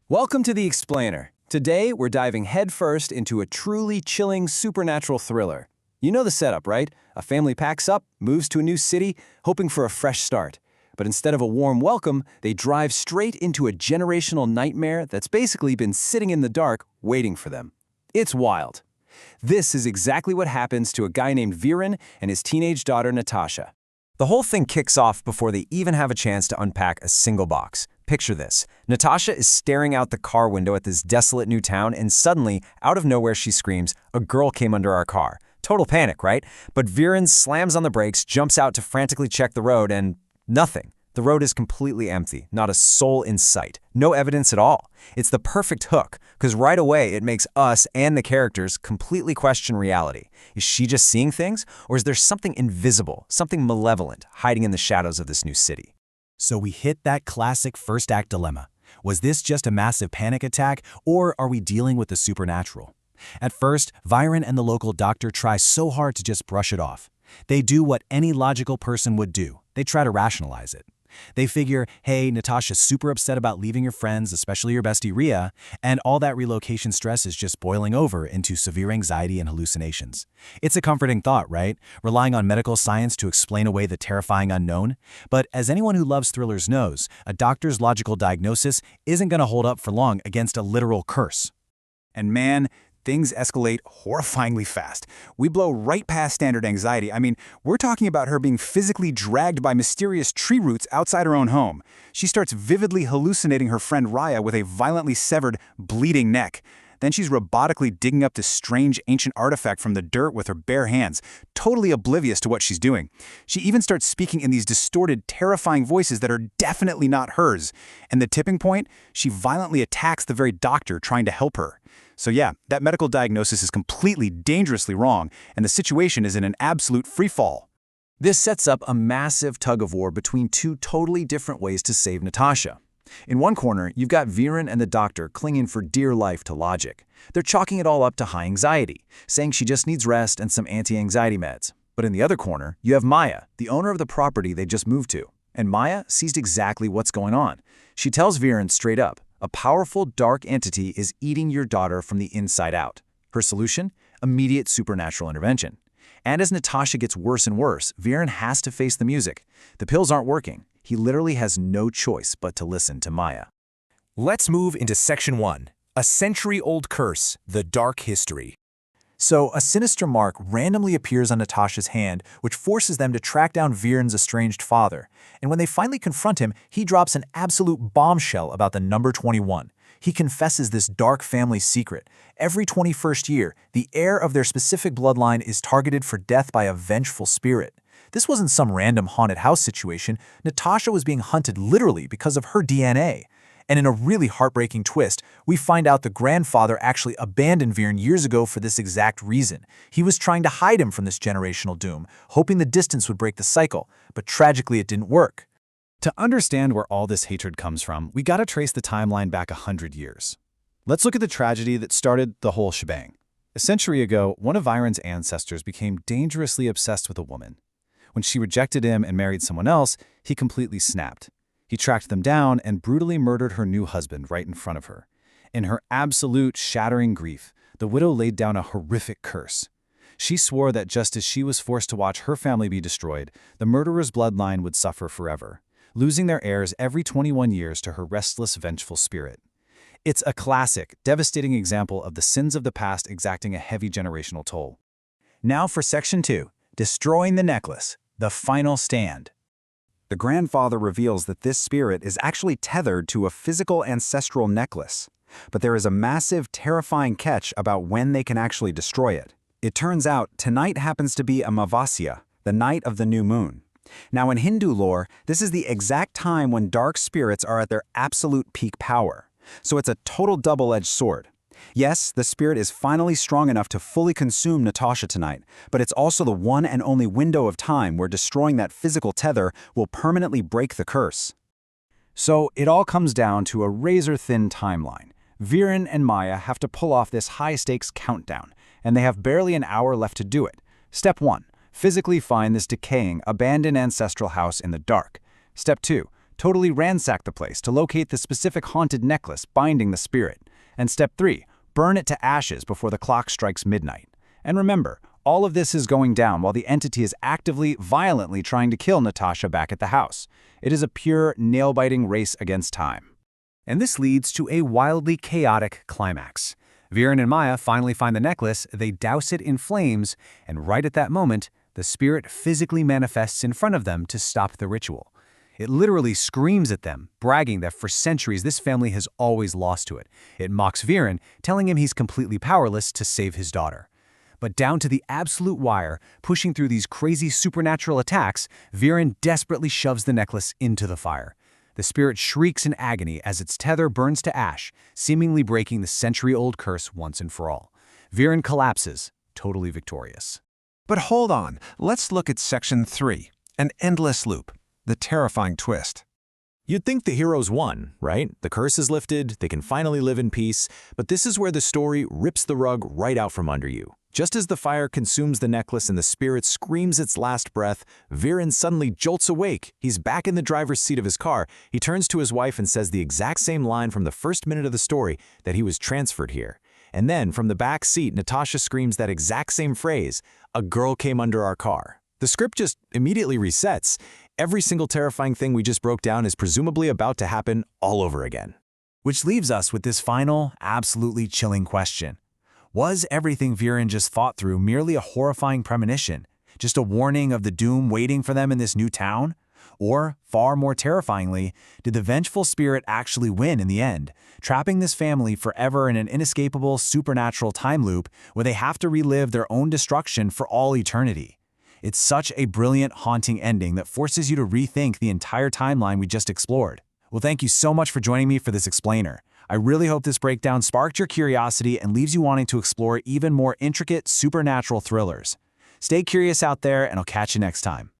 Welcome to The Explainer. Today, we're diving headfirst into a truly chilling supernatural thriller. You know the setup, right? A family packs up, moves to a new city, hoping for a fresh start. But instead of a warm welcome, they drive straight into a generational nightmare that's basically been sitting in the dark, waiting for them. It's wild. This is exactly what happens to a guy named Viren and his teenage daughter, Natasha. The whole thing kicks off before they even have a chance to unpack a single box. Picture this. Natasha is staring out the car window at this desolate new town, and suddenly, out of nowhere, she screams, "A girl came under our car." Total panic, right? But Viren slams on the brakes, jumps out to frantically check the road, and nothing. The road is completely empty, not a soul in sight, no evidence at all. It's the perfect hook, because right away it makes us and the characters completely question reality. Is she just seeing things, or is there something invisible, something malevolent, hiding in the shadows of this new city? So we hit that classic first act dilemma. Was this just a massive panic attack, or are we dealing with the supernatural? At first, Viren and the local doctor try so hard to just brush it off. They do what any logical person would do. They try to rationalize it. They figure, hey, Natasha's super upset about leaving your friends, especially your bestie Ria, and all that relocation stress is just boiling over into severe anxiety and hallucinations. It's a comforting thought, right? Relying on medical science to explain away the terrifying unknown. But as anyone who loves thrillers knows, a doctor's logical diagnosis isn't going to hold up for long against a literal curse. And man, things escalate horrifyingly fast. We blow right past standard anxiety. We're talking about her being physically dragged by mysterious tree roots outside her own home. She starts vividly hallucinating her friend Raya with a violently severed, bleeding neck. Then she's robotically digging up this strange ancient artifact from the dirt with her bare hands, totally oblivious to what she's doing. She even starts speaking in these distorted, terrifying voices that are definitely not hers. And the tipping point? She violently attacks the very doctor trying to help her. So yeah, that medical diagnosis is completely dangerously wrong, and the situation is in an absolute freefall. This sets up a massive tug-of-war between two totally different ways to save Natasha. In one corner, you've got Viren and the doctor clinging for dear life to logic. They're chalking it all up to high anxiety, saying she just needs rest and some anti-anxiety meds. But in the other corner, you have Maya, the owner of the property they just moved to. And Maya sees exactly what's going on. She tells Viren straight up, a powerful dark entity is eating your daughter from the inside out. Her solution? Immediate supernatural intervention. And as Natasha gets worse and worse, Viren has to face the music. The pills aren't working. He literally has no choice but to listen to Maya. Let's move into Section 1, a century-old curse, the dark history. So, a sinister mark randomly appears on Natasha's hand, which forces them to track down Viren's estranged father. And when they finally confront him, he drops an absolute bombshell about the number 21. He confesses this dark family secret. Every 21st year, the heir of their specific bloodline is targeted for death by a vengeful spirit. This wasn't some random haunted house situation. Natasha was being hunted literally because of her DNA. And in a really heartbreaking twist, we find out the grandfather actually abandoned Viren years ago for this exact reason. He was trying to hide him from this generational doom, hoping the distance would break the cycle, but tragically it didn't work. To understand where all this hatred comes from, we gotta trace the timeline back 100 years. Let's look at the tragedy that started the whole shebang. A century ago, one of Viren's ancestors became dangerously obsessed with a woman. When she rejected him and married someone else, he completely snapped. He tracked them down and brutally murdered her new husband right in front of her. In her absolute shattering grief, the widow laid down a horrific curse. She swore that just as she was forced to watch her family be destroyed, the murderer's bloodline would suffer forever, losing their heirs every 21 years to her restless, vengeful spirit. It's a classic, devastating example of the sins of the past exacting a heavy generational toll. Now for Section 2, Destroying the Necklace, the final stand. The grandfather reveals that this spirit is actually tethered to a physical ancestral necklace. But there is a massive, terrifying catch about when they can actually destroy it. It turns out tonight happens to be Amavasya, the night of the new moon. Now in Hindu lore, this is the exact time when dark spirits are at their absolute peak power. So it's a total double-edged sword. Yes, the spirit is finally strong enough to fully consume Natasha tonight, but it's also the one and only window of time where destroying that physical tether will permanently break the curse. So it all comes down to a razor-thin timeline. Viren and Maya have to pull off this high-stakes countdown, and they have barely an hour left to do it. Step 1. Physically find this decaying, abandoned ancestral house in the dark. Step 2. Totally ransack the place to locate the specific haunted necklace binding the spirit. And step 3, burn it to ashes before the clock strikes midnight. And remember, all of this is going down while the entity is actively, violently trying to kill Natasha back at the house. It is a pure, nail-biting race against time. And this leads to a wildly chaotic climax. Viren and Maya finally find the necklace, they douse it in flames, and right at that moment, the spirit physically manifests in front of them to stop the ritual. It literally screams at them, bragging that for centuries this family has always lost to it. It mocks Viren, telling him he's completely powerless to save his daughter. But down to the absolute wire, pushing through these crazy supernatural attacks, Viren desperately shoves the necklace into the fire. The spirit shrieks in agony as its tether burns to ash, seemingly breaking the century-old curse once and for all. Viren collapses, totally victorious. But hold on, let's look at Section 3, an endless loop, the terrifying twist. You'd think the heroes won, right? The curse is lifted, they can finally live in peace, but this is where the story rips the rug right out from under you. Just as the fire consumes the necklace and the spirit screams its last breath, Viren suddenly jolts awake. He's back in the driver's seat of his car. He turns to his wife and says the exact same line from the first minute of the story, that he was transferred here. And then, from the back seat, Natasha screams that exact same phrase, "A girl came under our car." The script just immediately resets. Every single terrifying thing we just broke down is presumably about to happen all over again. Which leaves us with this final, absolutely chilling question. Was everything Viren just fought through merely a horrifying premonition, just a warning of the doom waiting for them in this new town? Or, far more terrifyingly, did the vengeful spirit actually win in the end, trapping this family forever in an inescapable supernatural time loop where they have to relive their own destruction for all eternity? It's such a brilliant, haunting ending that forces you to rethink the entire timeline we just explored. Well, thank you so much for joining me for this explainer. I really hope this breakdown sparked your curiosity and leaves you wanting to explore even more intricate supernatural thrillers. Stay curious out there, and I'll catch you next time.